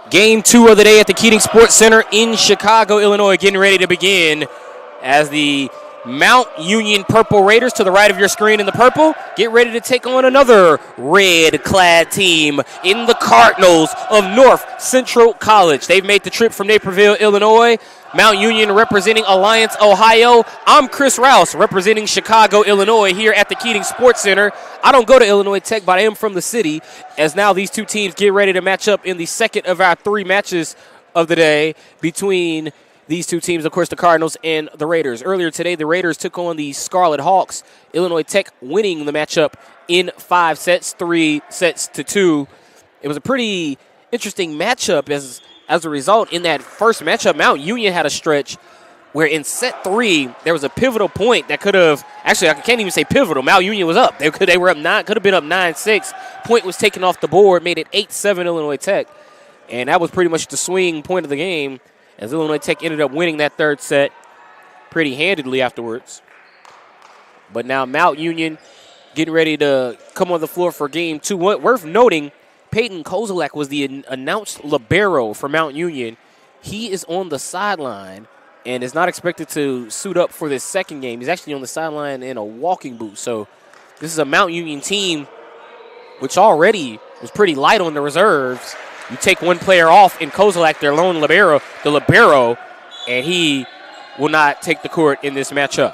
Game 2 of the day at the Keating Sports Center in Chicago, Illinois, getting ready to begin as the Mount Union Purple Raiders, to the right of your screen in the purple, get ready to take on another red-clad team in the Cardinals of North Central College. They've made the trip from Naperville, Illinois. Mount Union representing Alliance, Ohio. I'm Chris Rouse representing Chicago, Illinois here at the Keating Sports Center. I don't go to Illinois Tech, but I am from the city, as now these two teams get ready to match up in the second of our 3 matches of the day between these two teams, of course, the Cardinals and the Raiders. Earlier today, the Raiders took on the Scarlet Hawks. Illinois Tech winning the matchup in 5 sets, 3 sets to 2. It was a pretty interesting matchup as a result. In that first matchup, Mount Union had a stretch where in set 3, there was a pivotal point that could have, actually, I can't even say pivotal. Mount Union was up. They were up 9, could have been up 9-6. Point was taken off the board, made it 8-7 Illinois Tech. And that was pretty much the swing point of the game, as Illinois Tech ended up winning that third set pretty handedly afterwards. But now Mount Union getting ready to come on the floor for game 2. Worth noting, Peyton Kozolak was the announced libero for Mount Union. He is on the sideline and is not expected to suit up for this second game. He's actually on the sideline in a walking boot. So this is a Mount Union team which already was pretty light on the reserves. You take one player off in Kozolak, their lone libero, and he will not take the court in this matchup.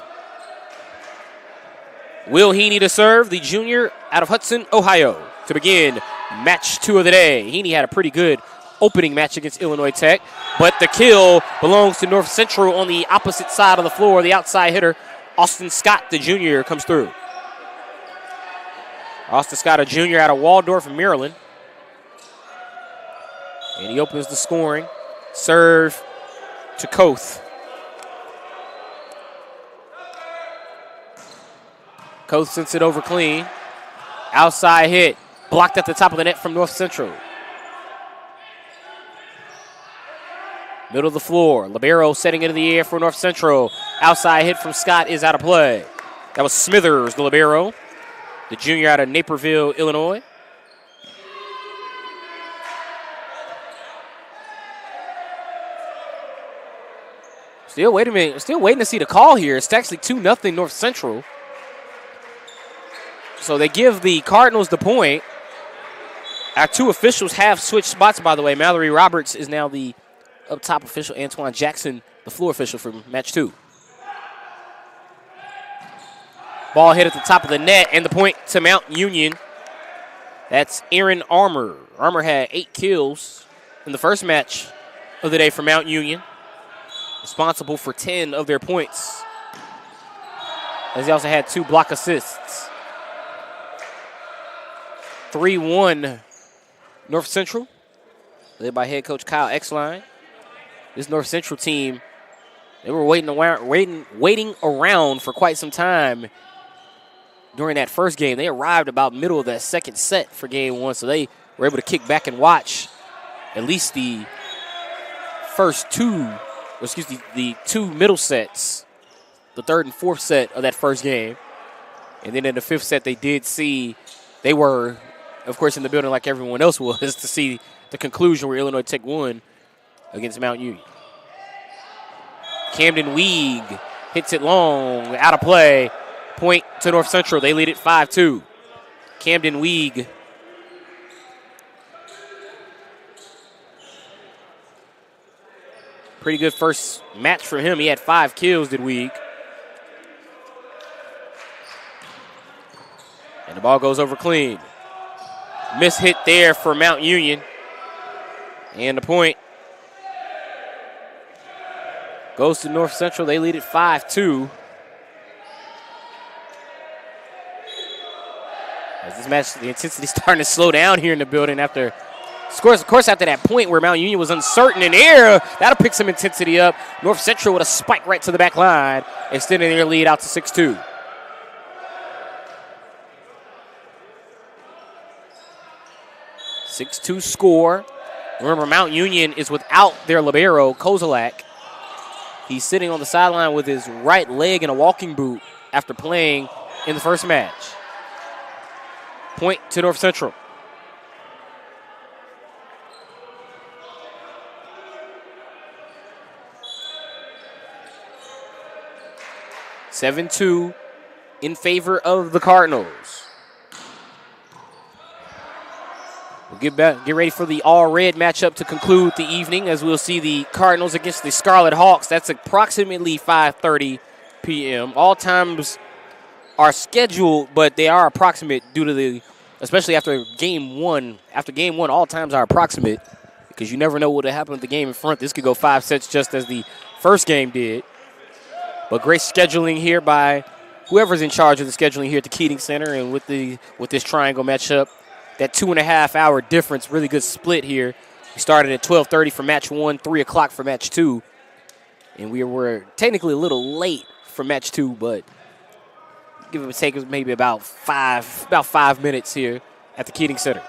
Will Heaney to serve, the junior out of Hudson, Ohio, to begin match 2 of the day. Heaney had a pretty good opening match against Illinois Tech, but the kill belongs to North Central on the opposite side of the floor. The outside hitter, Austin Scott, the junior, comes through. Austin Scott, a junior out of Waldorf, Maryland. And he opens the scoring. Serve to Koth. Koth sends it over clean. Outside hit. Blocked at the top of the net from North Central. Middle of the floor. Libero setting into the air for North Central. Outside hit from Scott is out of play. That was Smithers, the libero, the junior out of Naperville, Illinois. Still waiting to see the call here. It's actually 2-0 North Central. So they give the Cardinals the point. Our 2 officials have switched spots, by the way. Mallory Roberts is now the up top official. Antoine Jackson, the floor official for match 2. Ball hit at the top of the net, and the point to Mount Union. That's Aaron Armour. Armour had 8 kills in the first match of the day for Mount Union, responsible for 10 of their points, as he also had 2 block assists. 3-1 North Central, led by head coach Kyle Exline. This North Central team, they were waiting around for quite some time during that first game. They arrived about middle of that second set for game 1, so they were able to kick back and watch at least the the 2 middle sets, the 3rd and 4th set of that first game. And then in the 5th set, they did see, they were, of course, in the building like everyone else was, to see the conclusion where Illinois Tech won against Mount Union. Camden Weig hits it long, out of play. Point to North Central. They lead it 5-2. Camden Weig. Pretty good first match for him. He had 5 kills, did Weig. And the ball goes over clean. Miss hit there for Mount Union. And the point goes to North Central. They lead it 5-2. As this match, the intensity starting to slow down here in the building after scores. Of course, after that point where Mount Union was uncertain in air, that'll pick some intensity up. North Central with a spike right to the back line, extending their lead out to 6-2. (6-2) score. Remember, Mount Union is without their libero, Kozolak. He's sitting on the sideline with his right leg in a walking boot after playing in the first match. Point to North Central. 7-2 in favor of the Cardinals. We'll get ready for the all-red matchup to conclude the evening, as we'll see the Cardinals against the Scarlet Hawks. That's approximately 5:30 p.m. All times are scheduled, but they are approximate due to especially after game one. After game one, all times are approximate because you never know what will happen with the game in front. This could go 5 sets just as the first game did. But great scheduling here by whoever's in charge of the scheduling here at the Keating Center, and with this triangle matchup, that 2.5-hour difference, really good split here. We started at 12:30 for match 1, 3 o'clock for match 2, and we were technically a little late for match 2, but give it a take maybe about 5 minutes here at the Keating Center.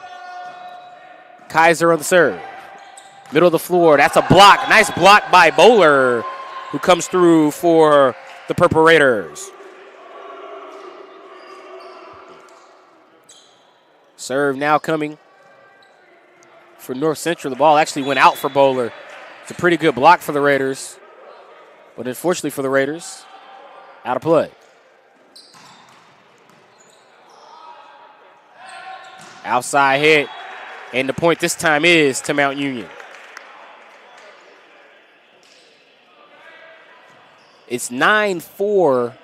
Kaiser on the serve, middle of the floor. That's a block, nice block by Bowler, who comes through for the Purple Raiders. Serve now coming for North Central. The ball actually went out for Bowler. It's a pretty good block for the Raiders, but unfortunately for the Raiders, out of play. Outside hit, and the point this time is to Mount Union. It's 9-4.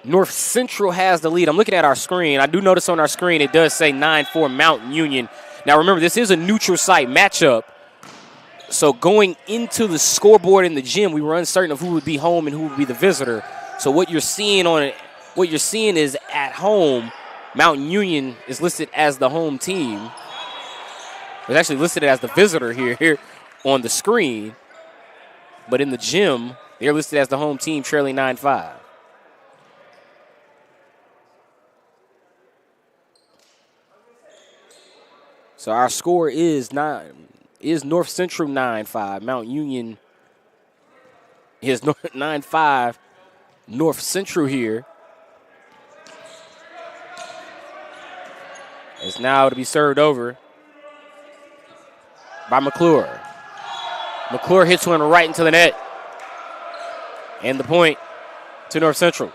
North Central has the lead. I'm looking at our screen. I do notice on our screen it does say 9-4 Mount Union. Now remember, this is a neutral site matchup. So going into the scoreboard in the gym, we were uncertain of who would be home and who would be the visitor. So what you're seeing is at home, Mount Union is listed as the home team. It's actually listed as the visitor here on the screen. But in the gym, they're listed as the home team, trailing 9-5. So our score is North Central 9-5. Mount Union is 9-5. North Central here. It's now to be served over by McClure. McClure hits one right into the net. And the point to North Central.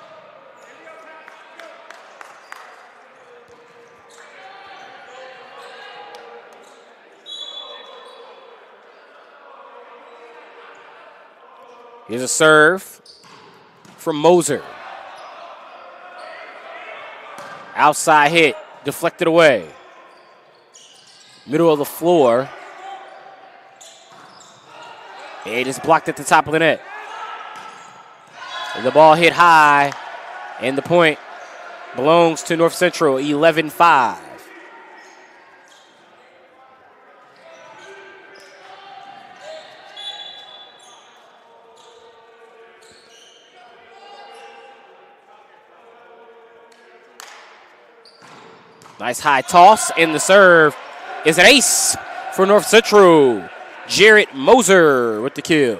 Here's a serve from Moser. Outside hit, deflected away. Middle of the floor. It is blocked at the top of the net. And the ball hit high, and the point belongs to North Central, 11-5. Nice high toss, and the serve is an ace for North Central. Jarrett Moser with the kill.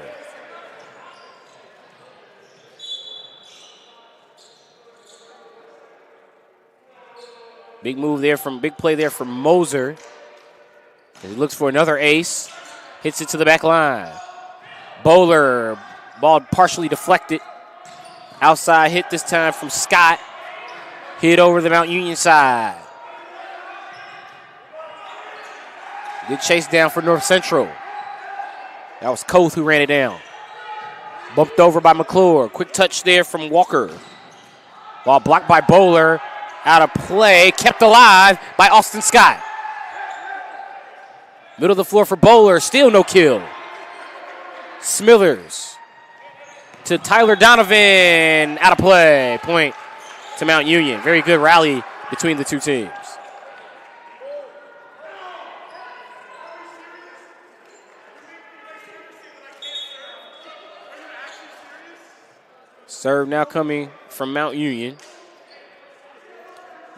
Big play there from Moser. He looks for another ace. Hits it to the back line. Bowler, ball partially deflected. Outside hit this time from Scott. Hit over the Mount Union side. Good chase down for North Central. That was Koth who ran it down. Bumped over by McClure. Quick touch there from Walker. Ball blocked by Bowler. Out of play. Kept alive by Austin Scott. Middle of the floor for Bowler. Still no kill. Smithers to Tyler Donovan. Out of play. Point to Mount Union. Very good rally between the two teams. Serve now coming from Mount Union.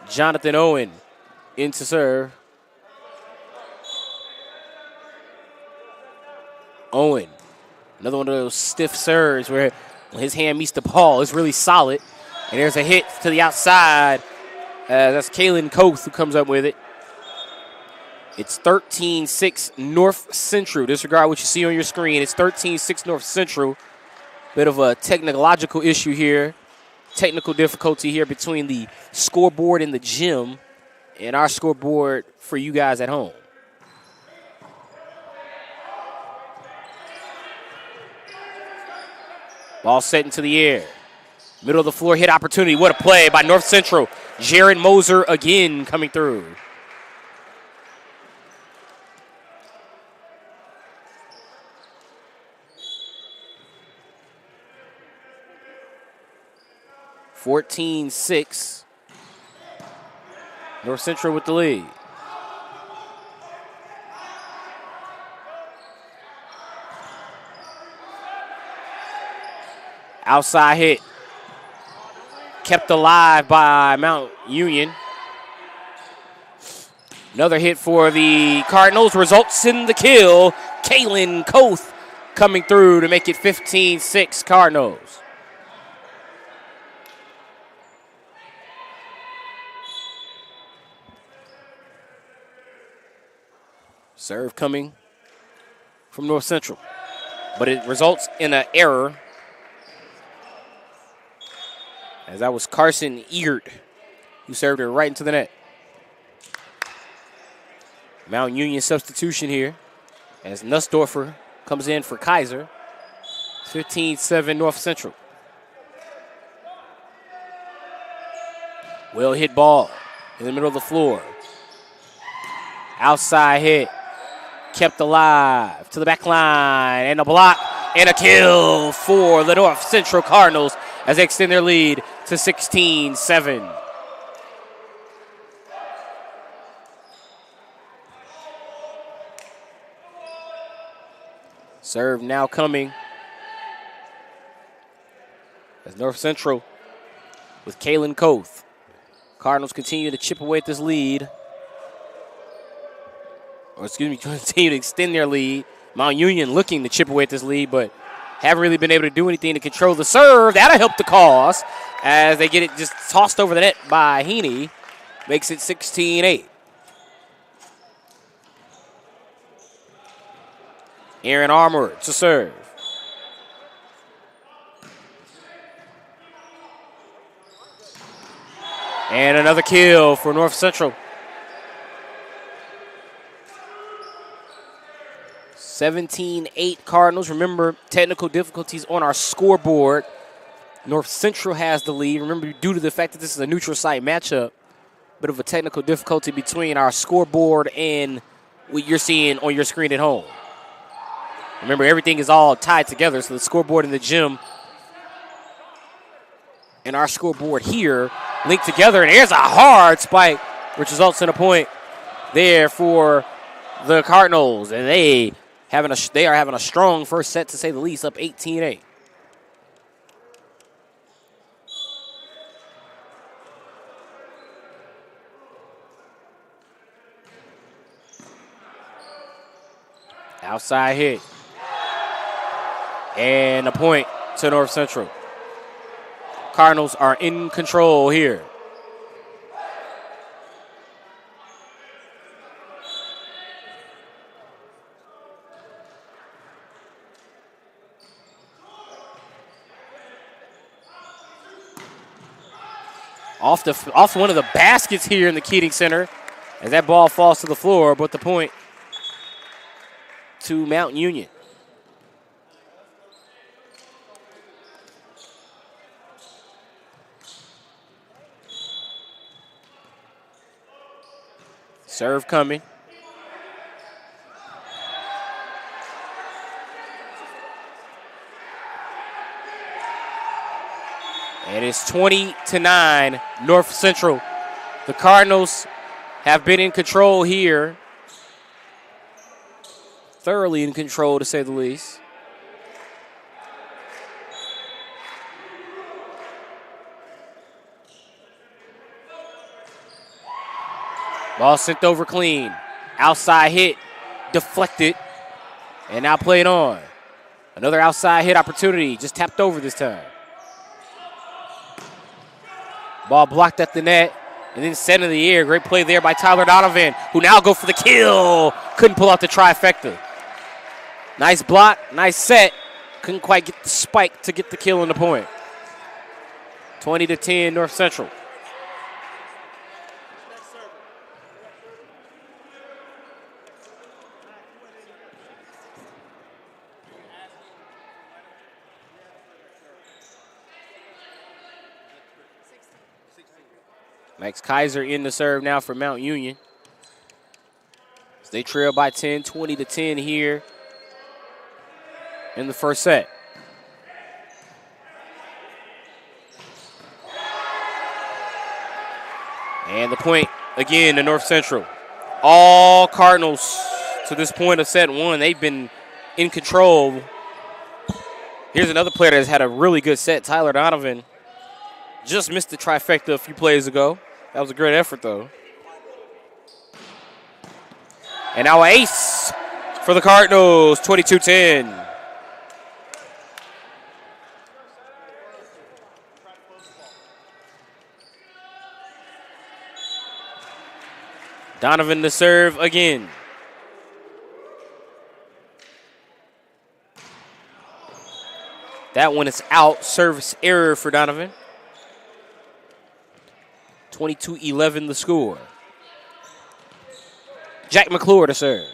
Jonathan Owen in to serve. Owen, another one of those stiff serves where when his hand meets the ball, it's really solid. And there's a hit to the outside. That's Kalen Koth who comes up with it. It's 13-6 North Central. Disregard what you see on your screen. It's 13-6 North Central. Bit of a technological issue here technical difficulty here between the scoreboard in the gym and our scoreboard for you guys at home. Ball set into the air. Middle of the floor hit opportunity. What a play by North Central. Jared Moser again coming through. (14-6). North Central with the lead. Outside hit. Kept alive by Mount Union. Another hit for the Cardinals results in the kill. Kaylin Koth coming through to make it 15-6 Cardinals. Serve coming from North Central, but it results in an error, as that was Carson Egert who served it right into the net. Mount Union substitution here as Nussdorfer comes in for Kaiser. 15-7 North Central. Well hit ball in the middle of the floor. Outside hit. Kept alive to the back line, and a block and a kill for the North Central Cardinals as they extend their lead to 16-7. Serve now coming as North Central with Kaylin Koth. Cardinals continue to chip away at this lead. Continue to extend their lead. Mount Union looking to chip away at this lead, but haven't really been able to do anything to control the serve. That'll help the cause as they get it just tossed over the net by Heaney. Makes it 16-8. Aaron Armour to serve. And another kill for North Central. 17-8 Cardinals. Remember, technical difficulties on our scoreboard. North Central has the lead. Remember, due to the fact that this is a neutral site matchup, bit of a technical difficulty between our scoreboard and what you're seeing on your screen at home. Remember, everything is all tied together, so the scoreboard in the gym and our scoreboard here linked together, and there's a hard spike, which results in a point there for the Cardinals, and they are having a strong first set, to say the least, up 18-8. Outside hit. And a point to North Central. Cardinals are in control here. Off one of the baskets here in the Keating Center as that ball falls to the floor, but the point to Mount Union. Serve coming. And it's 20-9 North Central. The Cardinals have been in control here. Thoroughly in control, to say the least. Ball sent over clean. Outside hit, deflected, and now played on. Another outside hit opportunity, just tapped over this time. Ball blocked at the net and then sent in the air. Great play there by Tyler Donovan, who now go for the kill. Couldn't pull out the trifecta. Nice block, nice set. Couldn't quite get the spike to get the kill on the point. 20-10 North Central. Max Kaiser in the serve now for Mount Union. They trail by 10, 20-10 here in the first set. And the point again to North Central. All Cardinals to this point of set one. They've been in control. Here's another player that's had a really good set, Tyler Donovan. Just missed the trifecta a few plays ago. That was a great effort, though. And now an ace for the Cardinals, 22-10. Donovan to serve again. That one is out. Service error for Donovan. 22-11 the score. Jack McClure to serve.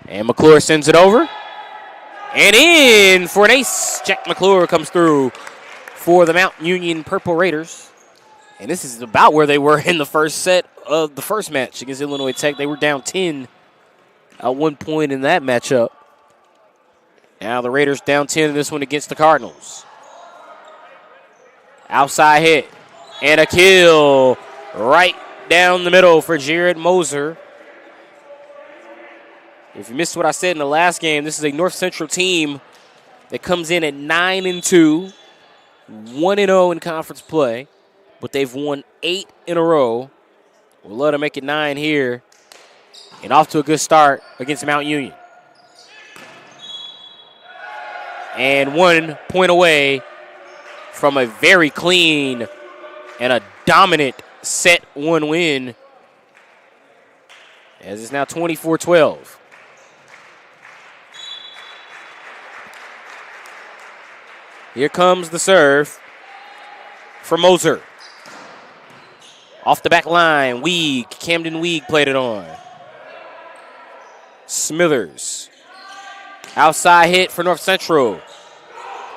And McClure sends it over. And in for an ace. Jack McClure comes through for the Mount Union Purple Raiders. And this is about where they were in the first set of the first match against Illinois Tech. They were down 10 at one point in that matchup. Now the Raiders down 10 in this one against the Cardinals. Outside hit. And a kill right down the middle for Jared Moser. If you missed what I said in the last game, this is a North Central team that comes in at 9-2, 1-0 in conference play, but they've won 8 in a row. We'll let them make it 9 here, and off to a good start against Mount Union. And 1 point away from a very clean and a dominant set 1 win, as it's now 24-12. Here comes the serve for Moser. Off the back line, Weig, Camden Weig played it on. Smithers. Outside hit for North Central.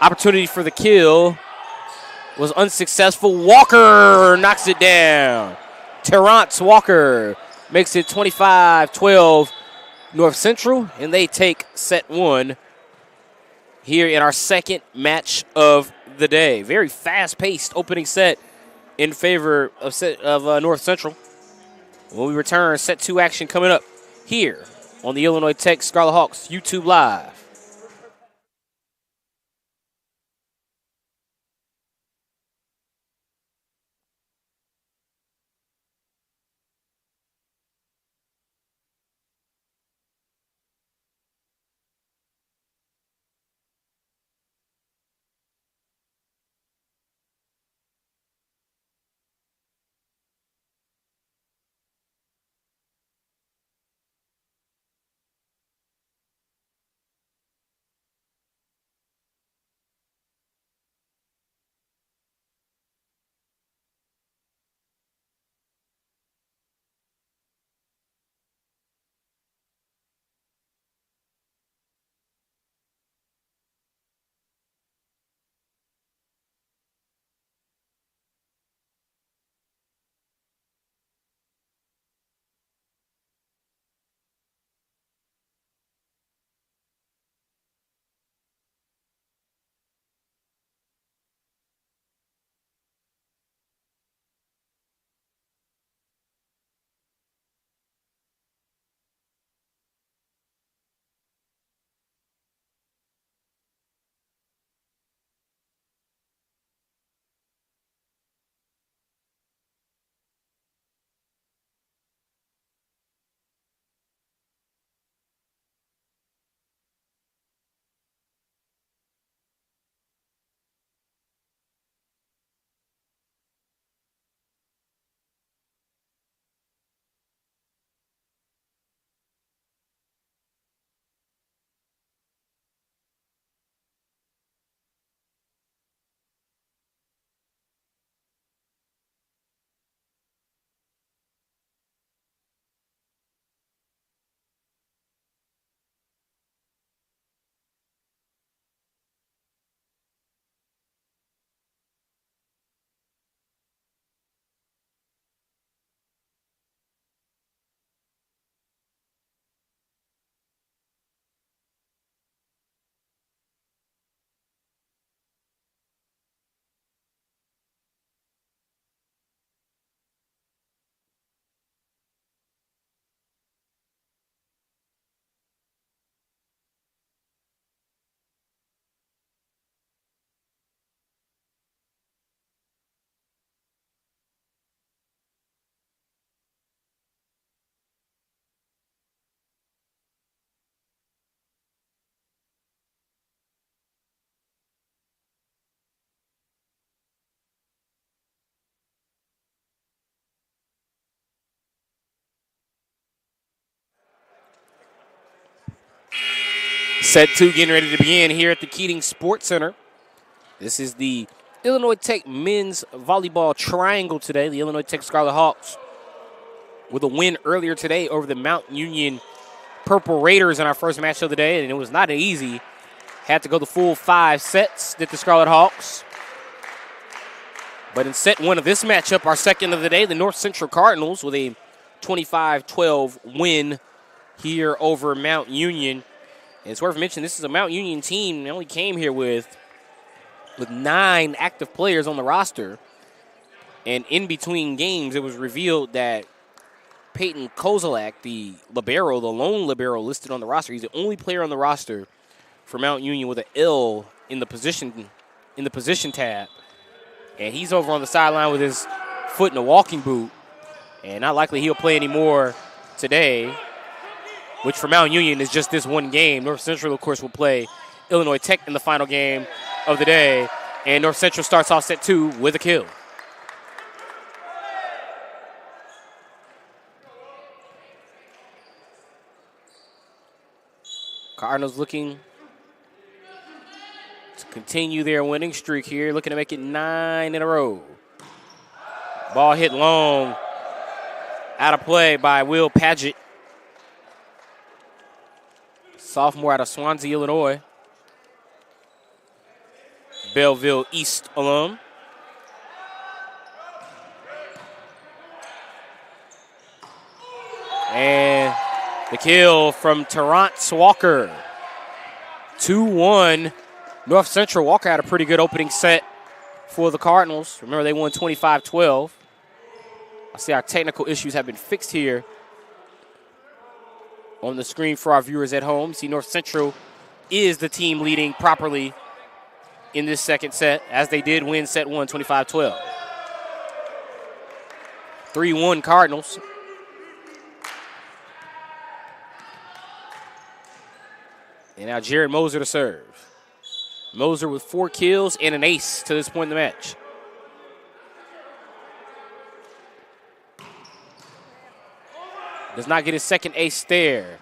Opportunity for the kill was unsuccessful. Walker knocks it down. Terrence Walker makes it 25-12 North Central, and they take set 1 here in our second match of the day. Very fast-paced opening set in favor of North Central. When we return, set 2 action coming up here on the Illinois Tech Scarlet Hawks YouTube Live. Set 2 getting ready to begin here at the Keating Sports Center. This is the Illinois Tech men's volleyball triangle today. The Illinois Tech Scarlet Hawks with a win earlier today over the Mount Union Purple Raiders in our first match of the day, and it was not easy. Had to go the full 5 sets, did the Scarlet Hawks. But in set 1 of this matchup, our second of the day, the North Central Cardinals with a 25-12 win here over Mount Union. And it's worth mentioning this is a Mount Union team that only came here with 9 active players on the roster. And in between games, it was revealed that Peyton Kozolak, the libero, the lone libero listed on the roster, he's the only player on the roster for Mount Union with an L in the position tab. And he's over on the sideline with his foot in a walking boot. And not likely he'll play anymore today, which for Mount Union is just this one game. North Central, of course, will play Illinois Tech in the final game of the day. And North Central starts off set 2 with a kill. Cardinals looking to continue their winning streak here, looking to make it 9 in a row. Ball hit long, out of play by Will Padgett, sophomore out of Swansea, Illinois. Belleville East alum. And the kill from Terrence Walker. 2-1. North Central. Walker had a pretty good opening set for the Cardinals. Remember, they won 25-12. I see our technical issues have been fixed here on the screen for our viewers at home. See, North Central is the team leading properly in this second set, as they did win set 1, 25-12. 3-1 Cardinals. And now Jared Moser to serve. Moser with 4 kills and an ace to this point in the match. Does not get his second ace there.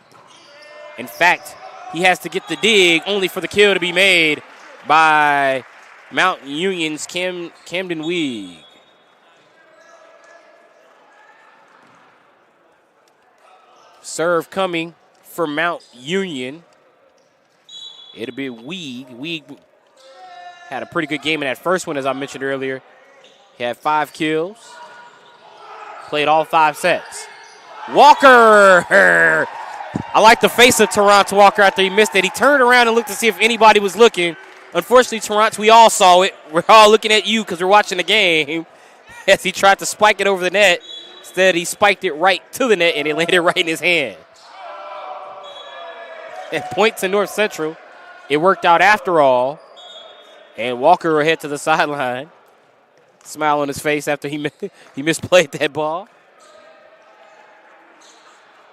In fact, he has to get the dig only for the kill to be made by Mount Union's Camden Weig. Serve coming for Mount Union. It'll be Weig. Weig had a pretty good game in that first one, as I mentioned earlier. He had 5 kills. Played all 5 sets. Walker! I like the face of Terrence Walker after he missed it. He turned around and looked to see if anybody was looking. Unfortunately, Terrence, we all saw it. We're all looking at you because we're watching the game. As he tried to spike it over the net. Instead, he spiked it right to the net, and it landed right in his hand. And point to North Central. It worked out after all. And Walker will head to the sideline. Smile on his face after he misplayed that ball.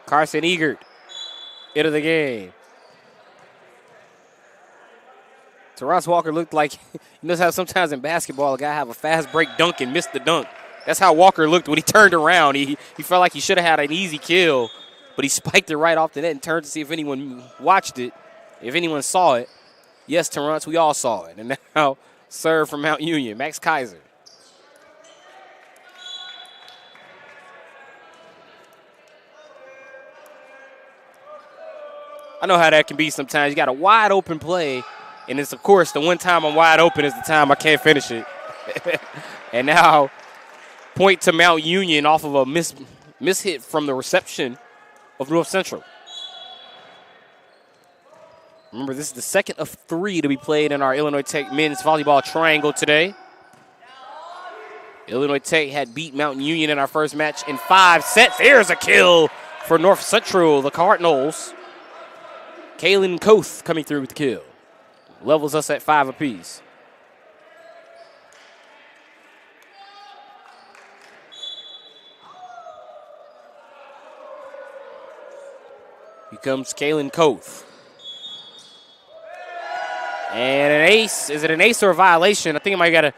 Carson Egert into the game. Terrence Walker looked like, you know how sometimes in basketball a guy have a fast break dunk and missed the dunk. That's how Walker looked when he turned around. He felt like he should have had an easy kill, but he spiked it right off the net and turned to see if anyone watched it, if anyone saw it. Yes, Terrence, we all saw it. And now serve from Mount Union, Max Kaiser. I know how that can be sometimes. You got a wide open play, and it's, of course, the one time I'm wide open is the time I can't finish it. And now point to Mount Union off of a mishit from the reception of North Central. Remember, this is the second of 3 to be played in our Illinois Tech men's volleyball triangle today. Illinois Tech had beat Mount Union in our first match in 5 sets. There's a kill for North Central, the Cardinals. Kaylin Koth coming through with the kill. Levels us at 5 apiece. Here comes Kaylin Koth. And an ace. Is it an ace or a violation? I think I might got a.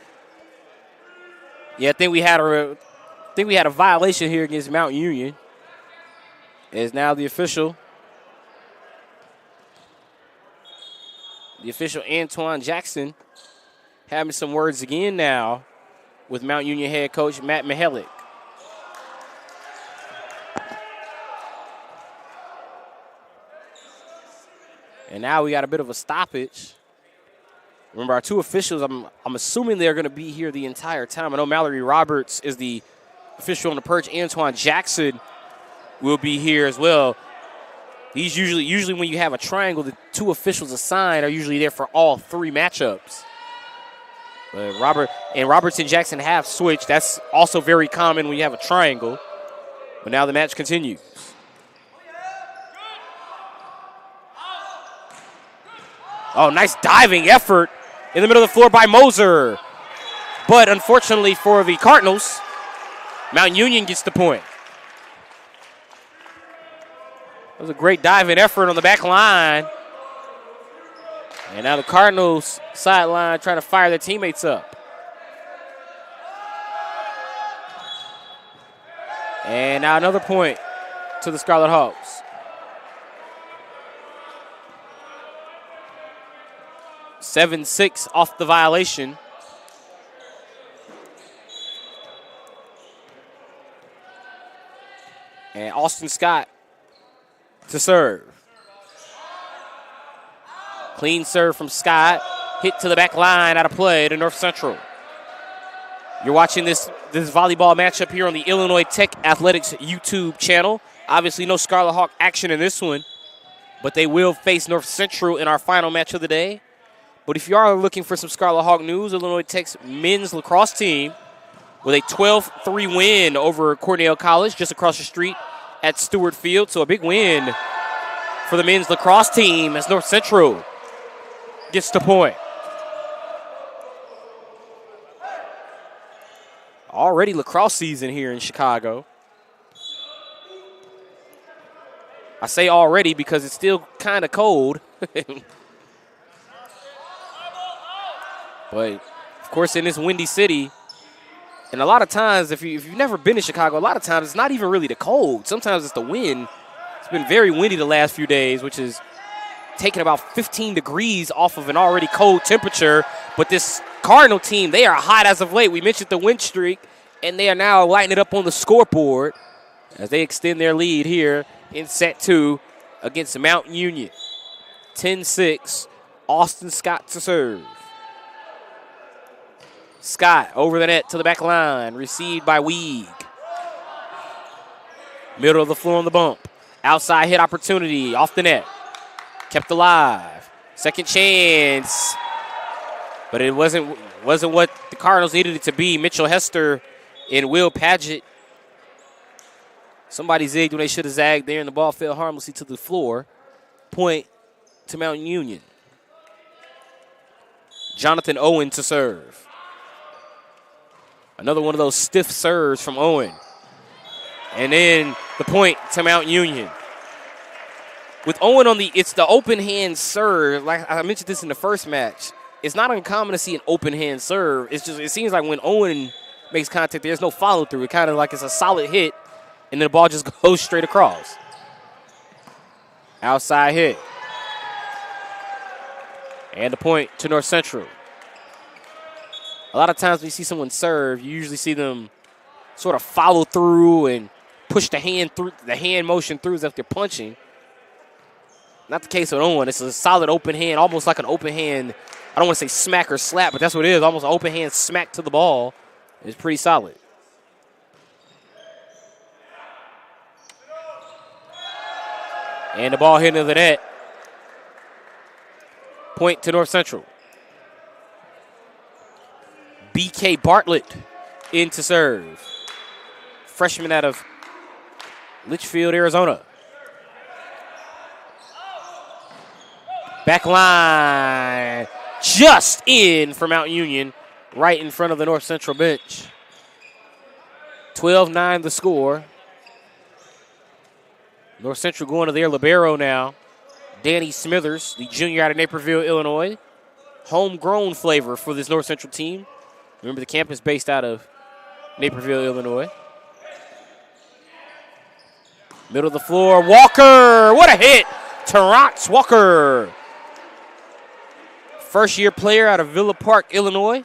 Yeah, I think we had a violation here against Mount Union. Is now the official The official Antoine Jackson having some words again now with Mount Union head coach Matt Mihelic. And now we got a bit of a stoppage. Remember, our two officials, I'm assuming they're going to be here the entire time. I know Mallory Roberts is the official on the perch. Antoine Jackson will be here as well. He's usually when you have a triangle, the two officials assigned are usually there for all three matchups. But Roberts and Jackson have switched. That's also very common when you have a triangle. But now the match continues. Oh, nice diving effort in the middle of the floor by Moser. But unfortunately for the Cardinals, Mount Union gets the point. It was a great diving effort on the back line. And now the Cardinals sideline trying to fire their teammates up. And now another point to the Scarlet Hawks. 7-6 off the violation. And Austin Scott to serve. Clean serve from Scott. Hit to the back line out of play to North Central. You're watching this volleyball matchup here on the Illinois Tech Athletics YouTube channel. Obviously no Scarlet Hawk action in this one, but they will face North Central in our final match of the day. But if you are looking for some Scarlet Hawk news, Illinois Tech's men's lacrosse team with a 12-3 win over Cornell College just across the street at Stewart Field. So a big win for the men's lacrosse team as North Central gets the point. Already lacrosse season here in Chicago. I say already because it's still kind of cold. But, of course, in this windy city, and a lot of times, if you've never been to Chicago, a lot of times it's not even really the cold. Sometimes it's the wind. It's been very windy the last few days, which is taking about 15 degrees off of an already cold temperature. But this Cardinal team, they are hot as of late. We mentioned the win streak, and they are now lighting it up on the scoreboard as they extend their lead here in set 2 against Mount Union. 10-6, Austin Scott to serve. Scott over the net to the back line, received by Weig. Middle of the floor on the bump. Outside hit opportunity off the net. Kept alive. Second chance. But it wasn't what the Cardinals needed it to be. Mitchell Hester and Will Padgett. Somebody zigged when they should have zagged there, and the ball fell harmlessly to the floor. Point to Mount Union. Jonathan Owen to serve. Another one of those stiff serves from Owen. And then the point to Mount Union. With Owen on it's the open hand serve. Like I mentioned this in the first match. It's not uncommon to see an open hand serve. It seems like when Owen makes contact, there's no follow through. It kind of like it's a solid hit, and then the ball just goes straight across. Outside hit. And the point to North Central. A lot of times when you see someone serve, you usually see them sort of follow through and push the hand motion through as if they're punching. Not the case with Owen. It's a solid open hand, almost like an open hand. I don't want to say smack or slap, but that's what it is. Almost an open hand smack to the ball. It's pretty solid. And the ball hit into the net. Point to North Central. B.K. Bartlett in to serve. Freshman out of Litchfield, Arizona. Back line. Just in for Mount Union, right in front of the North Central bench. 12-9 the score. North Central going to their libero now. Danny Smithers, the junior out of Naperville, Illinois. Homegrown flavor for this North Central team. Remember, the campus based out of Naperville, Illinois. Middle of the floor, Walker. What a hit. Terrence Walker. First-year player out of Villa Park, Illinois.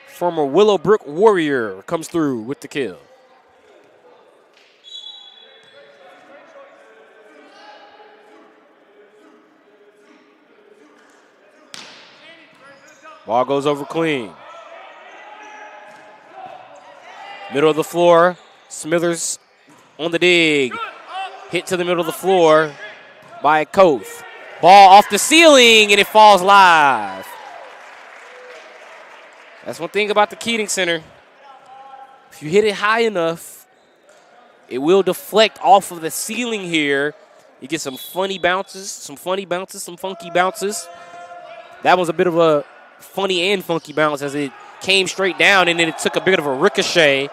Former Willowbrook Warrior comes through with the kill. Ball goes over clean. Middle of the floor. Smithers on the dig. Hit to the middle of the floor by Koth. Ball off the ceiling, and it falls live. That's one thing about the Keating Center. If you hit it high enough, it will deflect off of the ceiling here. You get some funny bounces, some funky bounces. That was a bit of a funny and funky bounce as it came straight down, and then it took a bit of a ricochet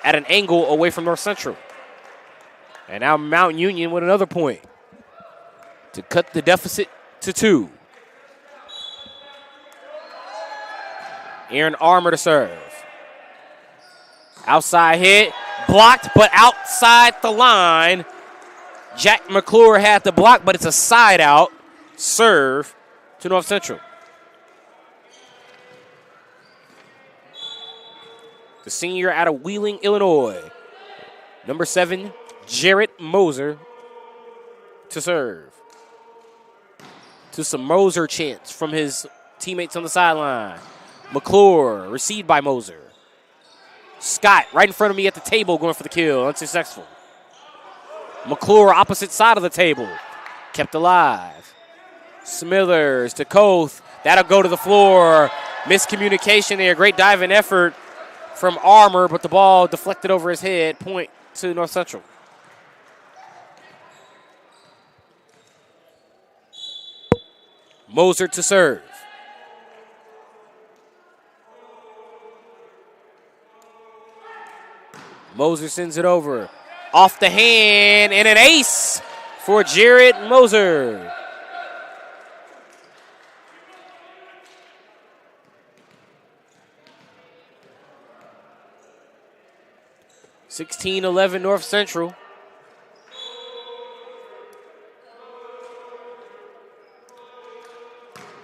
at an angle away from North Central. And now Mount Union with another point to cut the deficit to 2. Aaron Armour to serve. Outside hit, blocked, but outside the line. Jack McClure had the block, but it's a side out serve to North Central. The senior out of Wheeling, Illinois. Number 7, Jarrett Moser to serve. To some Moser chants from his teammates on the sideline. McClure, received by Moser. Scott, right in front of me at the table, going for the kill, unsuccessful. McClure, opposite side of the table, kept alive. Smithers to Koth, that'll go to the floor. Miscommunication there, great diving effort from Armour, but the ball deflected over his head, point to North Central. Moser to serve. Moser sends it over. Off the hand, and an ace for Jarrett Moser. (16-11) North Central.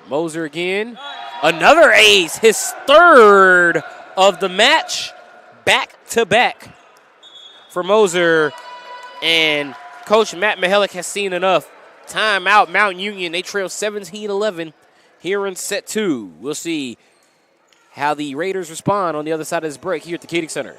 Moser again. Another ace, his third of the match, back-to-back for Moser. And Coach Matt Mihelic has seen enough. Timeout, Mount Union. They trail 17-11 here in set 2. We'll see how the Raiders respond on the other side of this break here at the Keating Center.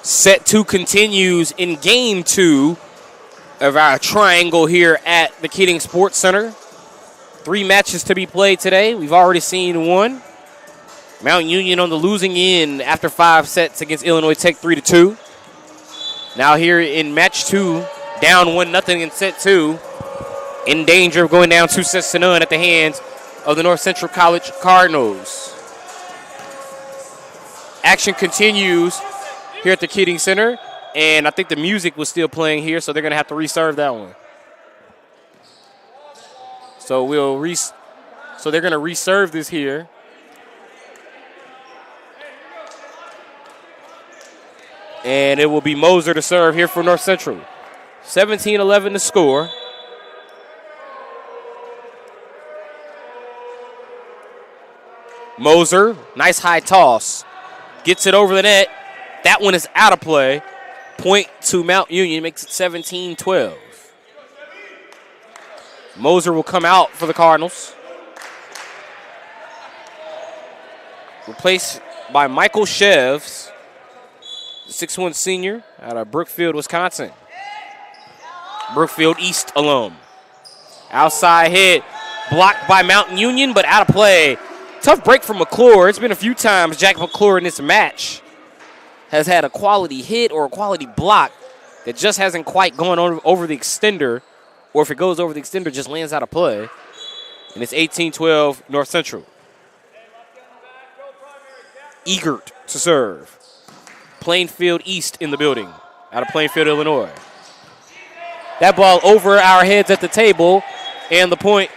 Set 2 continues in game 2 of our triangle here at the Keating Sports Center. 3 matches to be played today. We've already seen one. Mount Union on the losing end after 5 sets against Illinois Tech 3-2. Now here in match 2, down 1-0 in set 2. In danger of going down 2-0 at the hands of the North Central College Cardinals. Action continues here at the Keating Center, and I think the music was still playing here, so they're going to have to reserve that one. So they're going to reserve this here. And it will be Moser to serve here for North Central. 17-11 to score. Moser, nice high toss. Gets it over the net. That one is out of play. Point to Mount Union, makes it 17-12. Moser will come out for the Cardinals. Replaced by Michael Shevs, the 6'1 senior out of Brookfield, Wisconsin. Brookfield East alum. Outside hit, blocked by Mount Union, but out of play. Tough break from McClure. It's been a few times Jack McClure in this match has had a quality hit or a quality block that just hasn't quite gone over the extender, or if it goes over the extender, just lands out of play. And it's 18-12 North Central. Egert to serve. Plainfield East in the building, out of Plainfield, Illinois. That ball over our heads at the table, and the point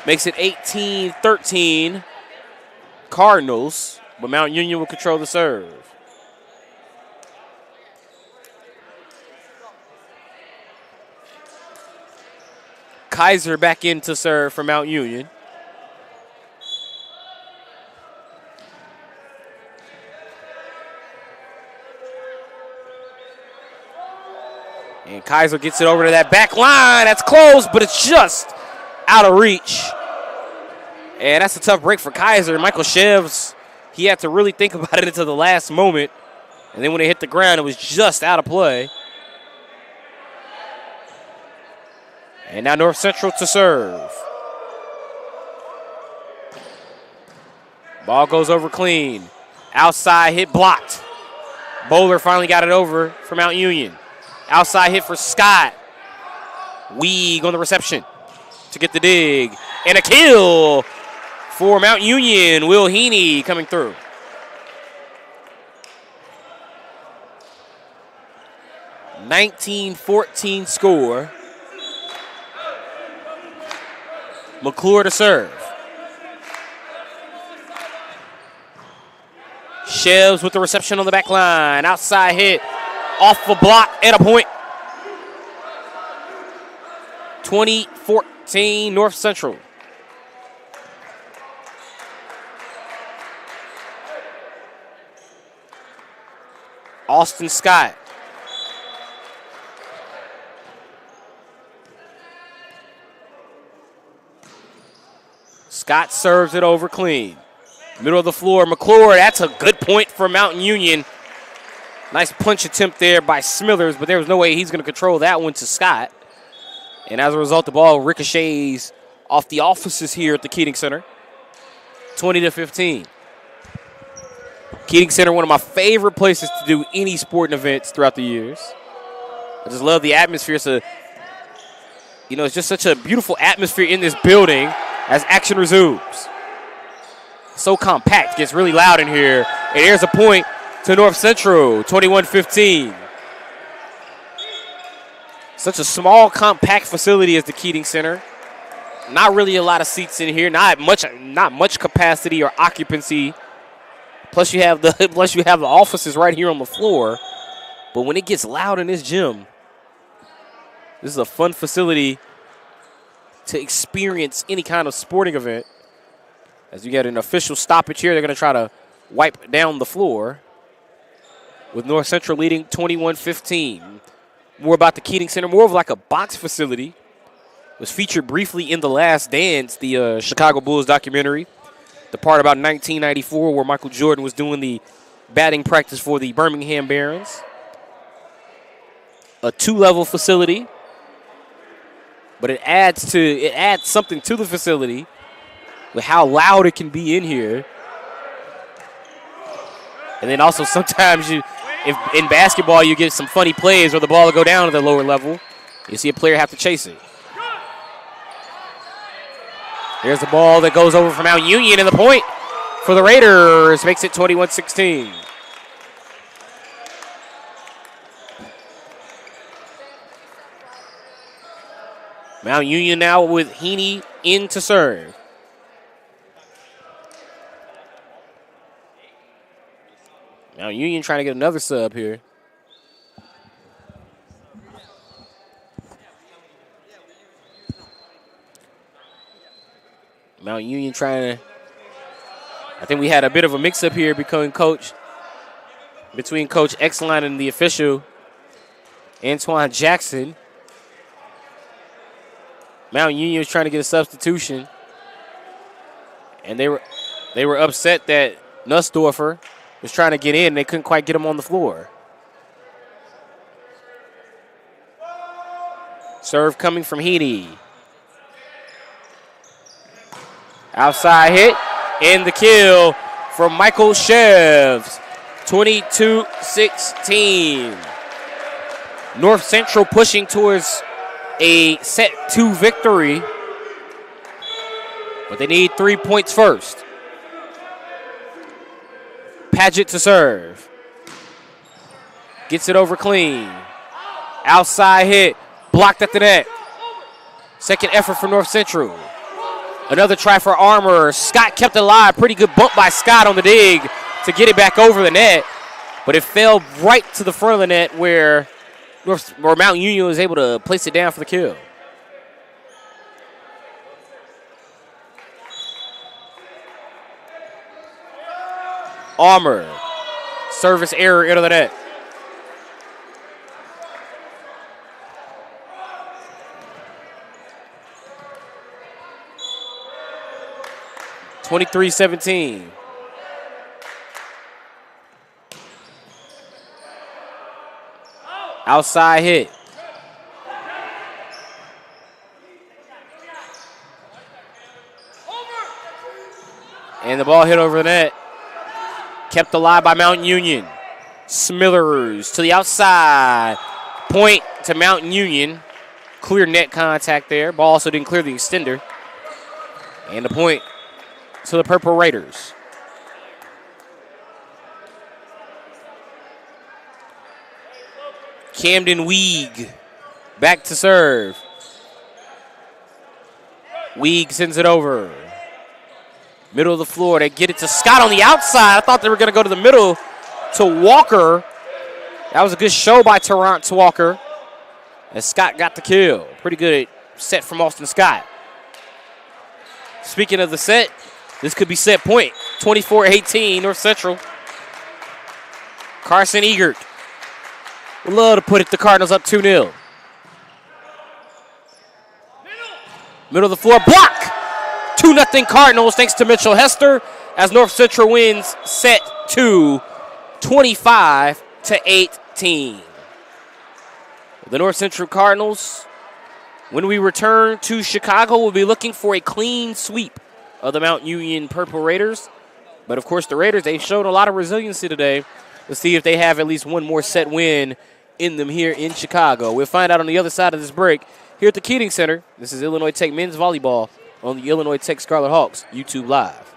makes it 18-13 Cardinals, but Mount Union will control the serve. Kaiser back in to serve for Mount Union. And Kaiser gets it over to that back line. That's close, but it's just out of reach. And that's a tough break for Kaiser. Michael Shevs, he had to really think about it until the last moment. And then when it hit the ground, it was just out of play. And now North Central to serve. Ball goes over clean. Outside hit blocked. Bowler finally got it over for Mount Union. Outside hit for Scott. Weeg on the reception to get the dig. And a kill for Mount Union. Will Heaney coming through. (19-14) score. McClure to serve. Shevs with the reception on the back line. Outside hit. Off the block and a point. 20-14 North Central. Austin Scott. Scott serves it over clean. Middle of the floor, McClure. That's a good point for Mountain Union. Nice punch attempt there by Smithers, but there was no way he's going to control that one to Scott. And as a result, the ball ricochets off the offices here at the Keating Center. 20-15. Keating Center, one of my favorite places to do any sporting events throughout the years. I just love the atmosphere. It's it's just such a beautiful atmosphere in this building as action resumes. So compact, gets really loud in here. And here's a point to North Central, 21-15. Such a small, compact facility as the Keating Center. Not really a lot of seats in here. Not much capacity or occupancy. Plus you have the offices right here on the floor. But when it gets loud in this gym, this is a fun facility to experience any kind of sporting event. As you get an official stoppage here, they're going to try to wipe down the floor, with North Central leading 21-15. More about the Keating Center, more of like a box facility. It was featured briefly in The Last Dance, the Chicago Bulls documentary. The part about 1994 where Michael Jordan was doing the batting practice for the Birmingham Barons. A 2-level facility, but it adds something to the facility with how loud it can be in here. And then also sometimes if in basketball you get some funny plays where the ball will go down to the lower level, you see a player have to chase it. Here's the ball that goes over from Mount Union, and the point for the Raiders makes it 21-16. Mount Union now with Heaney in to serve. Mount Union trying to get another sub here. Mount Union trying to I think we had a bit of a mix-up here between Coach Exline and the official, Antoine Jackson. Mount Union was trying to get a substitution, and they were upset that Nussdorfer was trying to get in. And they couldn't quite get him on the floor. Serve coming from Heaney. Outside hit, and the kill from Michael Shevs. 22-16. North Central pushing towards a set 2 victory, but they need 3 points first. Paget to serve. Gets it over clean. Outside hit, blocked at the net. Second effort for North Central. Another try for Armour. Scott kept it alive. Pretty good bump by Scott on the dig to get it back over the net, but it fell right to the front of the net where Mount Union was able to place it down for the kill. Armour, service error into the net. (23-17). Outside hit. And the ball hit over the net. Kept alive by Mount Union. Smillers to the outside. Point to Mount Union. Clear net contact there. Ball also didn't clear the extender. And the point to the Purple Raiders. Camden Weeg back to serve. Weeg sends it over. Middle of the floor. They get it to Scott on the outside. I thought they were going to go to the middle to Walker. That was a good show by Terrence Walker. And Scott got the kill. Pretty good set from Austin Scott. Speaking of the set, this could be set point. 24-18, North Central. Carson Egert would love to put it the Cardinals up 2-0. Middle of the floor, block! 2-0 Cardinals thanks to Mitchell Hester as North Central wins set 2, 25-18. The North Central Cardinals, when we return to Chicago, will be looking for a clean sweep of the Mount Union Purple Raiders. But, of course, the Raiders, they've shown a lot of resiliency today. Let's see if they have at least one more set win in them here in Chicago. We'll find out on the other side of this break here at the Keating Center. This is Illinois Tech Men's Volleyball on the Illinois Tech Scarlet Hawks YouTube Live.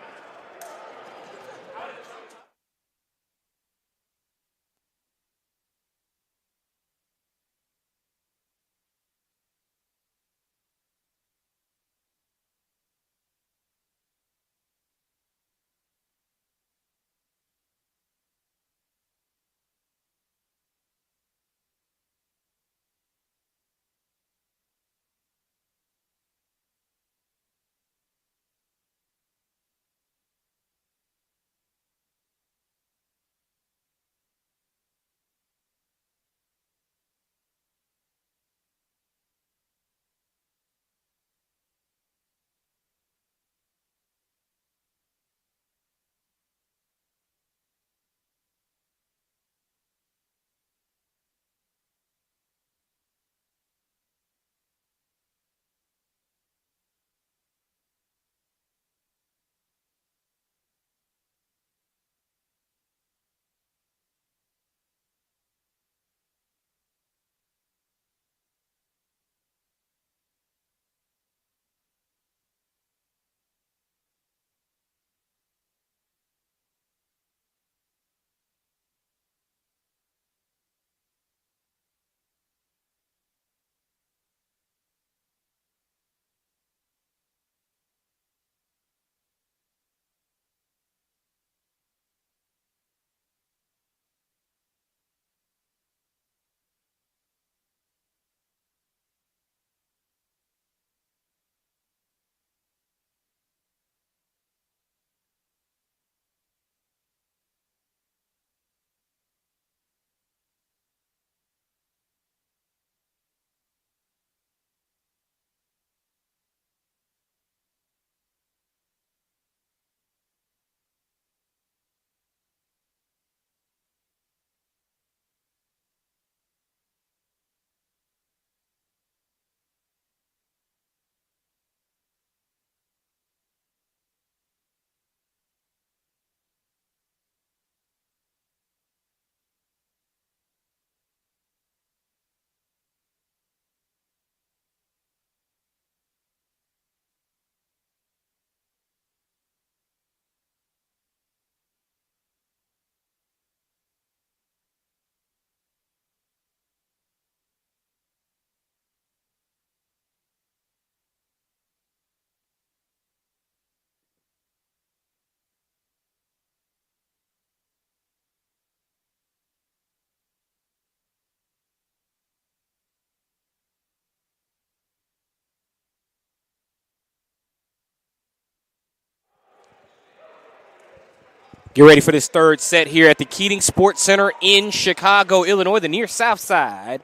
Get ready for this third set here at the Keating Sports Center in Chicago, Illinois, the near south side,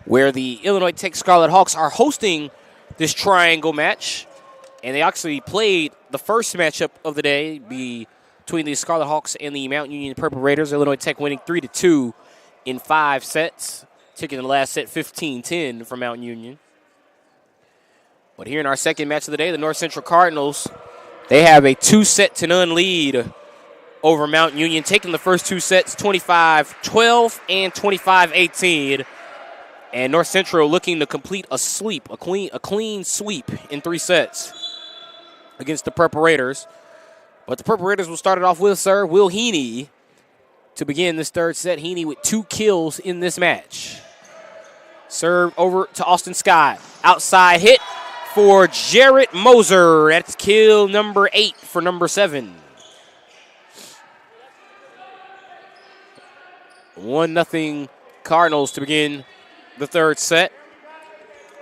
where the Illinois Tech Scarlet Hawks are hosting this triangle match. And they actually played the first matchup of the day between the Scarlet Hawks and the Mount Union Purple Raiders. Illinois Tech winning 3-2 in 5 sets, taking the last set 15-10 for Mount Union. But here in our second match of the day, the North Central Cardinals, they have a 2-0 lead over Mount Union, taking the first 2 sets, 25-12 and 25-18. And North Central looking to complete a clean sweep in 3 sets against the Purple Raiders. But the Purple Raiders will start it off with Sir Will Heaney to begin this third set. Heaney with 2 kills in this match. Serve over to Austin Scott. Outside hit for Jarrett Moser. That's kill number 8 for number 7. 1-0 Cardinals to begin the third set.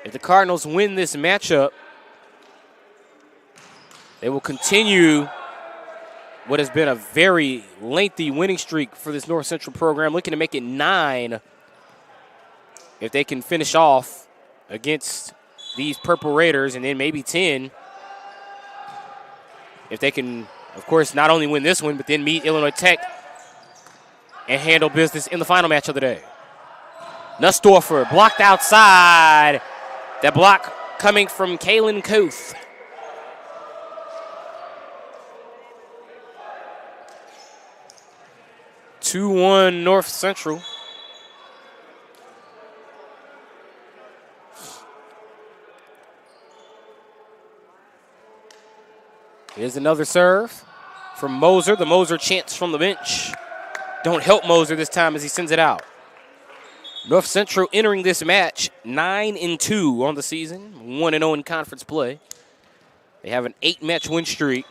If the Cardinals win this matchup, they will continue what has been a very lengthy winning streak for this North Central program, looking to make it 9 if they can finish off against these Purple Raiders, and then maybe 10 if they can, of course, not only win this one, but then meet Illinois Tech and handle business in the final match of the day. Nussdorfer blocked outside. That block coming from Kalen Kuth. (2-1) North Central. Here's another serve from Moser. The Moser chants from the bench. Don't help Moser this time as he sends it out. North Central entering this match 9-2 on the season, 1-0 in conference play. They have an 8-match win streak.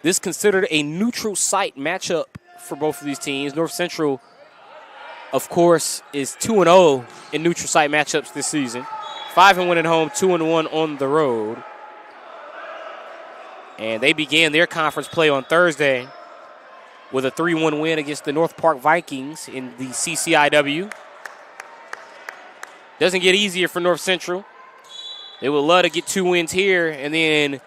This considered a neutral site matchup for both of these teams. North Central, of course, is 2-0 in neutral site matchups this season. 5-1 at home, 2-1 on the road. And they began their conference play on Thursday with a 3-1 win against the North Park Vikings in the CCIW. Doesn't get easier for North Central. They would love to get 2 wins here and then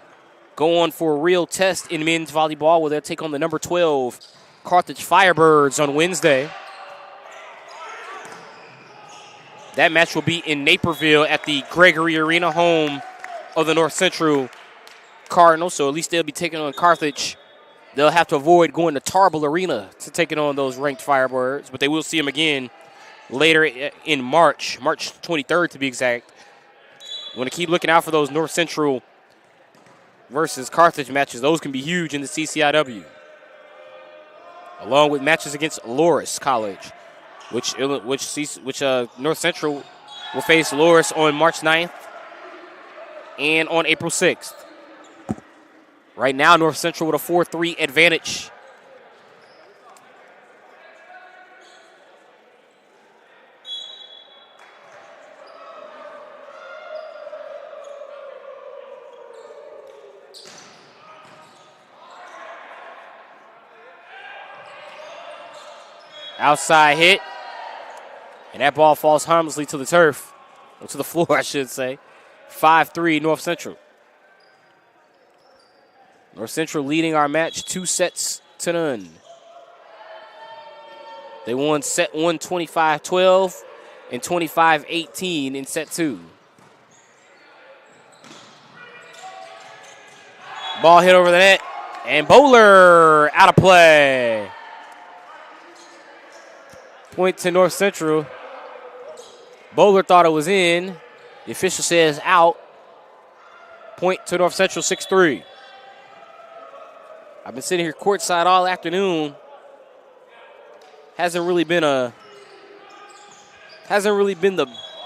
go on for a real test in men's volleyball where they'll take on the number 12 Carthage Firebirds on Wednesday. That match will be in Naperville at the Gregory Arena, home of the North Central Cardinals, so at least they'll be taking on Carthage. They'll have to avoid going to Tarbell Arena to taking on those ranked Firebirds, but they will see them again later in March 23rd to be exact. Want to keep looking out for those North Central versus Carthage matches. Those can be huge in the CCIW. Along with matches against Loris College, which North Central will face Loris on March 9th and on April 6th. Right now, North Central with a 4-3 advantage. Outside hit. And that ball falls harmlessly to the turf. Or to the floor, I should say. 5-3 North Central. North Central leading our match 2-0. They won set 1 25-12 and 25-18 in set 2. Ball hit over the net. And Bowler out of play. Point to North Central. Bowler thought it was in. The official says out. Point to North Central 6-3. I've been sitting here courtside all afternoon. Hasn't really been the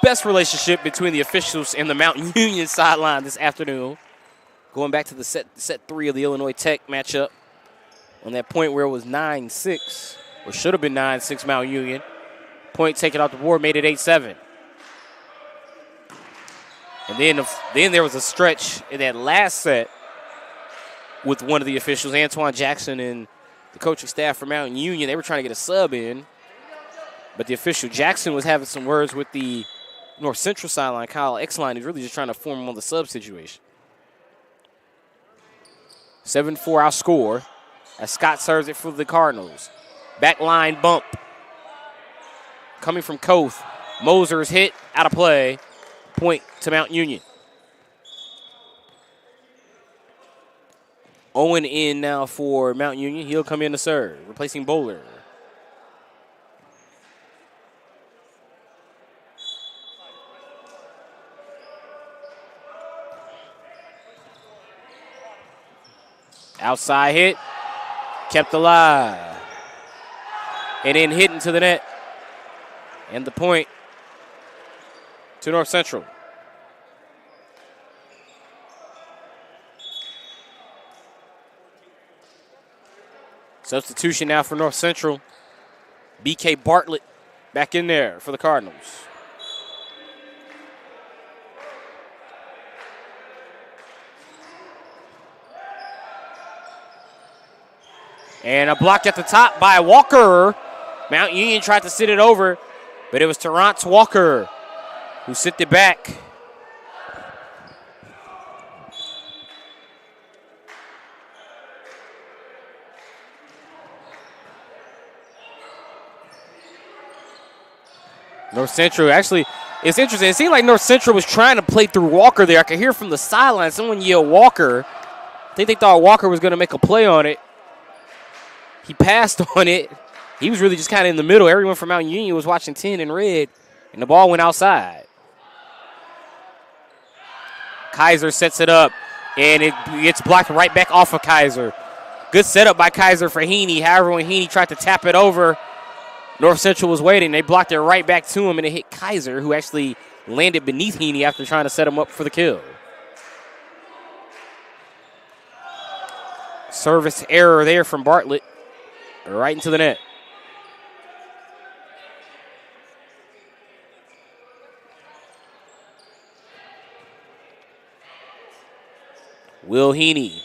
best relationship between the officials and the Mount Union sideline this afternoon. Going back to the set 3 of the Illinois Tech matchup. On that point where it was 9-6, or should have been 9-6 Mount Union. Point taken off the board, made it 8-7. And then there was a stretch in that last set with one of the officials, Antoine Jackson, and the coaching staff for Mountain Union. They were trying to get a sub in, but the official Jackson was having some words with the North Central sideline. Kyle Exline is really just trying to form him on the sub situation. 7-4 our score as Scott serves it for the Cardinals. Back line bump. Coming from Koth. Moser's hit, out of play. Point to Mount Union. Owen in now for Mount Union. He'll come in to serve, replacing Bowler. Outside hit, kept alive. And then hit into the net. And the point to North Central. Substitution now for North Central. BK Bartlett back in there for the Cardinals. And a block at the top by Walker. Mount Union tried to sit it over, but it was Terrence Walker who sent it back. North Central, actually, it's interesting. It seemed like North Central was trying to play through Walker there. I could hear from the sideline someone yell Walker. I think they thought Walker was going to make a play on it. He passed on it. He was really just kind of in the middle. Everyone from Mount Union was watching 10 in red, and the ball went outside. Kaiser sets it up, and it gets blocked right back off of Kaiser. Good setup by Kaiser for Heaney. However, when Heaney tried to tap it over, North Central was waiting. They blocked it right back to him, and it hit Kaiser, who actually landed beneath Heaney after trying to set him up for the kill. Service error there from Bartlett. Right into the net. Will Heaney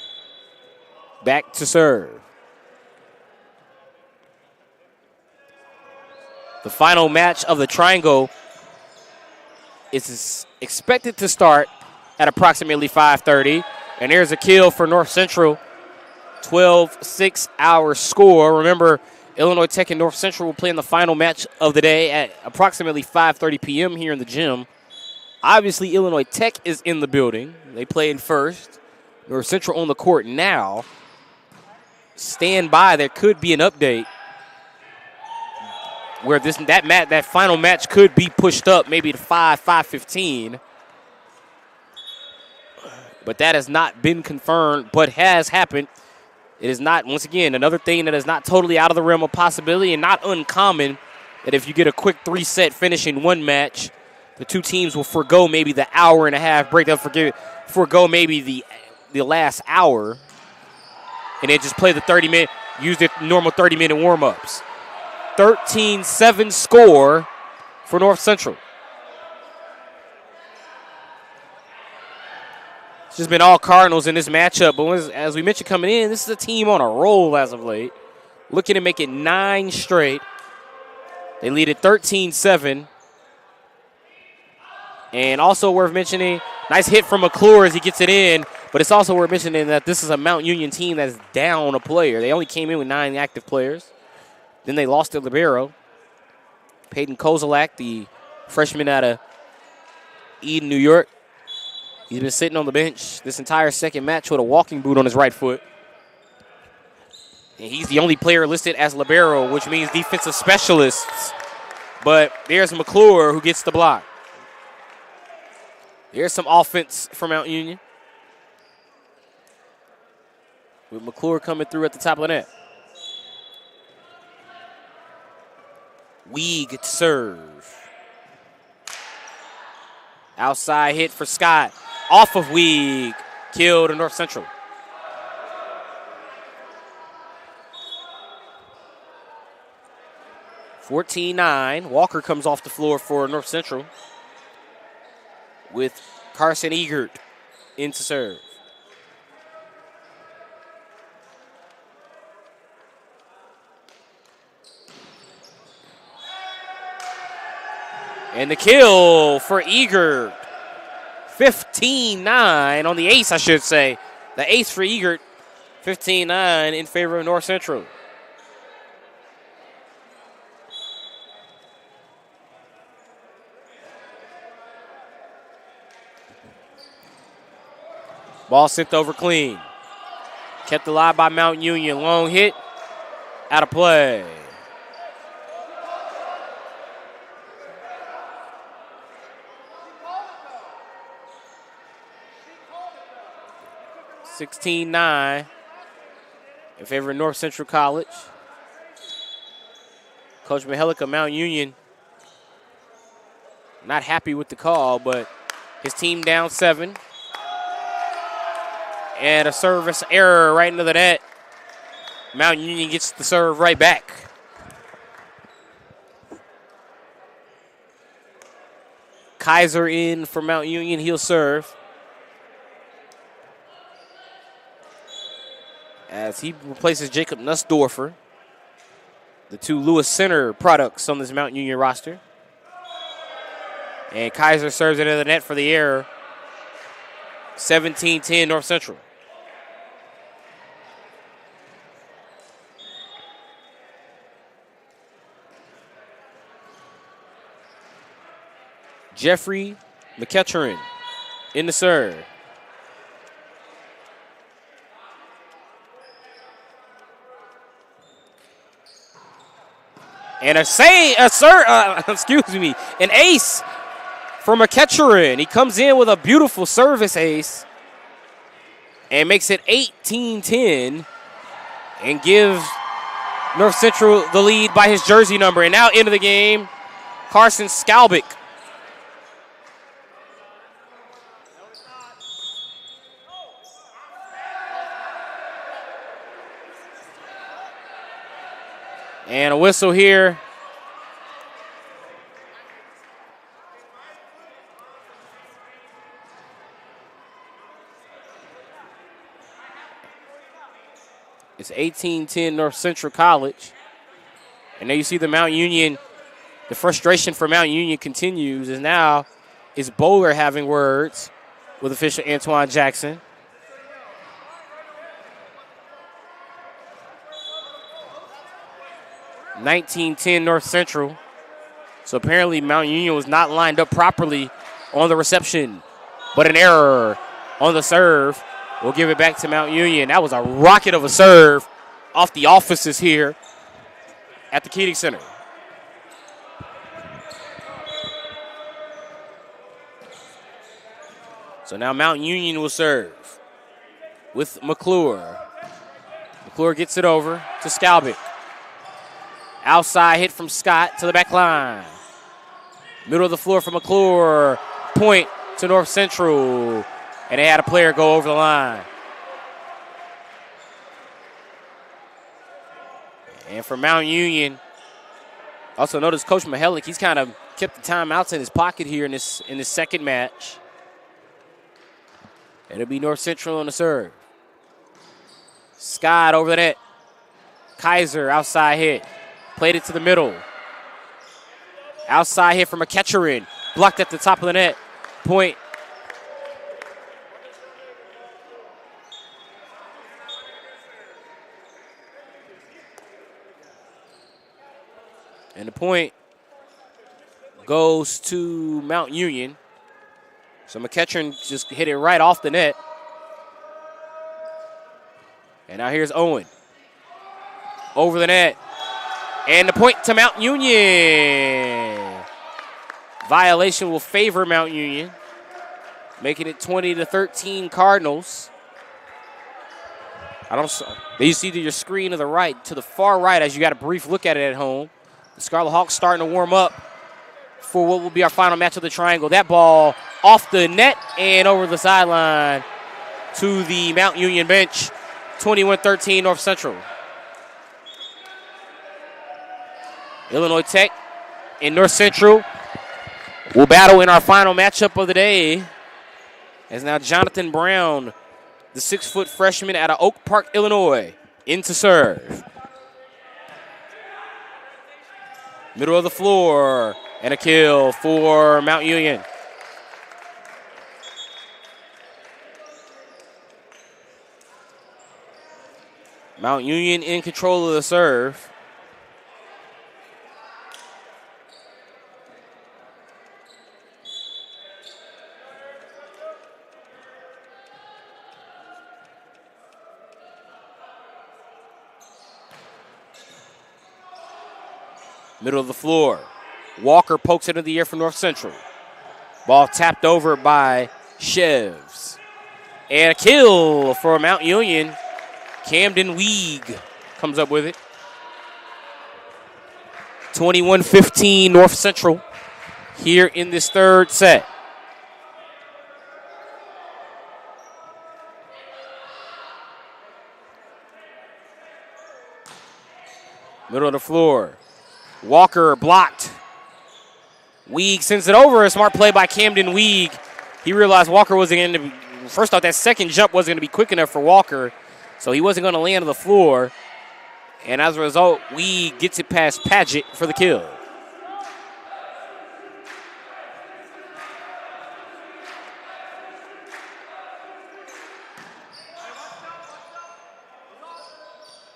back to serve. The final match of the triangle is expected to start at approximately 5:30. And there's a kill for North Central. 12-6 our score. Remember, Illinois Tech and North Central will play in the final match of the day at approximately 5:30 p.m. here in the gym. Obviously, Illinois Tech is in the building. They play in first. North Central on the court now. Stand by. There could be an update where that final match could be pushed up maybe to 5:15. But that has not been confirmed, but has happened. It is not, once again, another thing that is not totally out of the realm of possibility and not uncommon that if you get a quick 3-set finish in one match, the two teams will forego maybe the hour and a half break. They'll forego maybe the last hour and then just play the 30-minute, use the normal 30-minute warm-ups. 13-7 score for North Central. It's just been all Cardinals in this matchup, but as we mentioned coming in, this is a team on a roll as of late. Looking to make it 9 straight. They lead at 13-7. And also worth mentioning, nice hit from McClure as he gets it in, but it's also worth mentioning that this is a Mount Union team that's down a player. They only came in with 9 active players. Then they lost to libero. Peyton Kozolak, the freshman out of Eden, New York. He's been sitting on the bench this entire second match with a walking boot on his right foot. And he's the only player listed as libero, which means defensive specialists. But there's McClure who gets the block. There's some offense from Mount Union, with McClure coming through at the top of the net. Weig to serve. Outside hit for Scott. Off of Weig. Killed in North Central. (14-9). Walker comes off the floor for North Central, with Carson Egert in to serve. And the kill for Egert. 15-9 on the ace, I should say. The ace for Egert. 15-9 in favor of North Central. Ball sent over clean. Kept alive by Mount Union. Long hit. Out of play. $16-9 in favor of North Central College. Coach Mihalik of Mount Union not happy with the call, but his team down 7. And a service error right into the net. Mount Union gets the serve right back. Kaiser in for Mount Union. He'll serve. As he replaces Jacob Nussdorfer, the 2 Lewis Center products on this Mount Union roster. And Kaiser serves into the net for the error. 17-10 North Central. Jeffrey McEachern in the serve. And an ace for McEachern. He comes in with a beautiful service ace and makes it 18-10 and gives North Central the lead by his jersey number. And now into the game, Carson Skalbick. And a whistle here. It's 18-10 North Central College. And now you see the Mount Union, the frustration for Mount Union continues. Is now is Bowler having words with official Antoine Jackson. $19-10 North Central. So apparently Mount Union was not lined up properly on the reception, but an error on the serve. We'll give it back to Mount Union. That was a rocket of a serve off the offices here at the Keating Center. So now Mount Union will serve with McClure. McClure gets it over to Skalbick. Outside hit from Scott to the back line. Middle of the floor for McClure. Point to North Central. And they had a player go over the line. And for Mount Union, also notice Coach Mihalik, he's kind of kept the timeouts in his pocket here in this second match. It'll be North Central on the serve. Scott over the net. Kaiser outside hit. Played it to the middle. Outside hit from McEachern. Blocked at the top of the net. Point. And the point goes to Mount Union. So McEachern just hit it right off the net. And now here's Owen. Over the net. And the point to Mount Union. Violation will favor Mount Union, making it 20-13 Cardinals. You see to your screen to the right, to the far right, as you got a brief look at it at home. The Scarlet Hawks starting to warm up for what will be our final match of the triangle. That ball off the net and over the sideline to the Mount Union bench. 21-13 North Central. Illinois Tech and North Central will battle in our final matchup of the day. As now Jonathan Brown, the 6-foot freshman out of Oak Park, Illinois, in to serve. Middle of the floor. And a kill for Mount Union. Mount Union in control of the serve. Middle of the floor. Walker pokes it into the air for North Central. Ball tapped over by Chevs. And a kill for Mount Union. Camden Weig comes up with it. 21-15 North Central here in this third set. Middle of the floor. Walker blocked. Weig sends it over. A smart play by Camden Weig. He realized Walker wasn't going to be, first off, that second jump wasn't going to be quick enough for Walker, so he wasn't going to land on the floor. And as a result, Weig gets it past Padgett for the kill.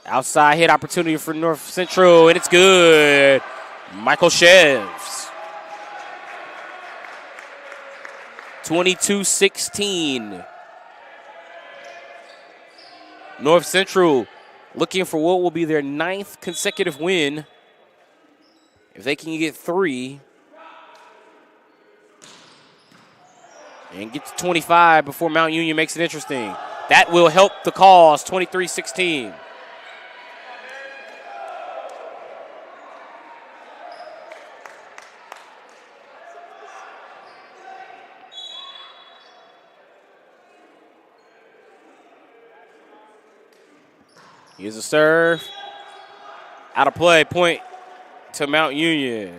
Outside hit opportunity for North Central, and it's good. Michael Chevs. 22-16. North Central looking for what will be their 9th consecutive win. If they can get 3 and get to 25 before Mount Union makes it interesting, that will help the cause. 23-16. Here's a serve. Out of play. Point to Mount Union.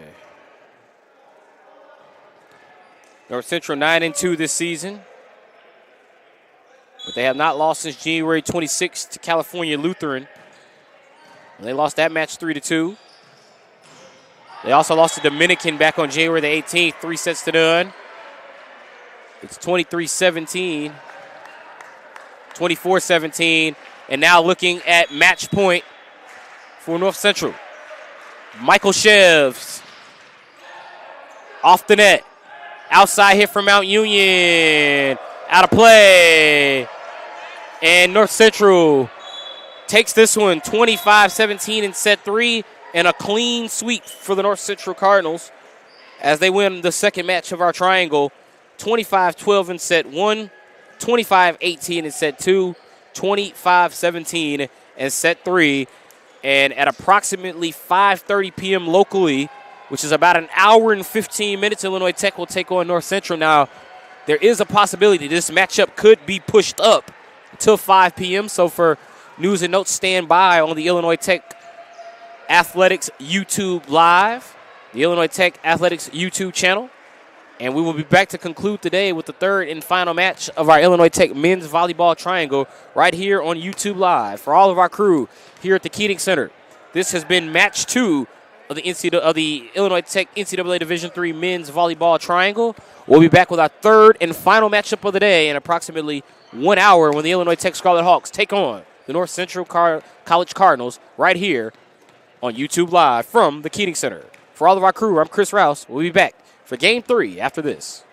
North Central 9-2 this season. But they have not lost since January 26th to California Lutheran. And they lost that match 3-2. They also lost to Dominican back on January the 18th, 3-0. It's 23-17. 24-17. And now looking at match point for North Central. Michael Chevs off the net. Outside hit from Mount Union. Out of play. And North Central takes this one 25-17 in set 3. And a clean sweep for the North Central Cardinals as they win the second match of our triangle. 25-12 in set 1. 25-18 in set 2. 25-17 in set 3. And at approximately 5:30 p.m. locally, which is about an hour and 15 minutes, Illinois Tech will take on North Central. Now, there is a possibility this matchup could be pushed up until 5 p.m. So for news and notes, stand by on the Illinois Tech Athletics YouTube Live, the Illinois Tech Athletics YouTube channel. And we will be back to conclude today with the third and final match of our Illinois Tech men's volleyball triangle right here on YouTube Live. For all of our crew here at the Keating Center, this has been match 2 of the Illinois Tech NCAA Division III men's volleyball triangle. We'll be back with our third and final matchup of the day in approximately 1 hour when the Illinois Tech Scarlet Hawks take on the North Central College Cardinals right here on YouTube Live from the Keating Center. For all of our crew, I'm Chris Rouse. We'll be back for Game 3 after this.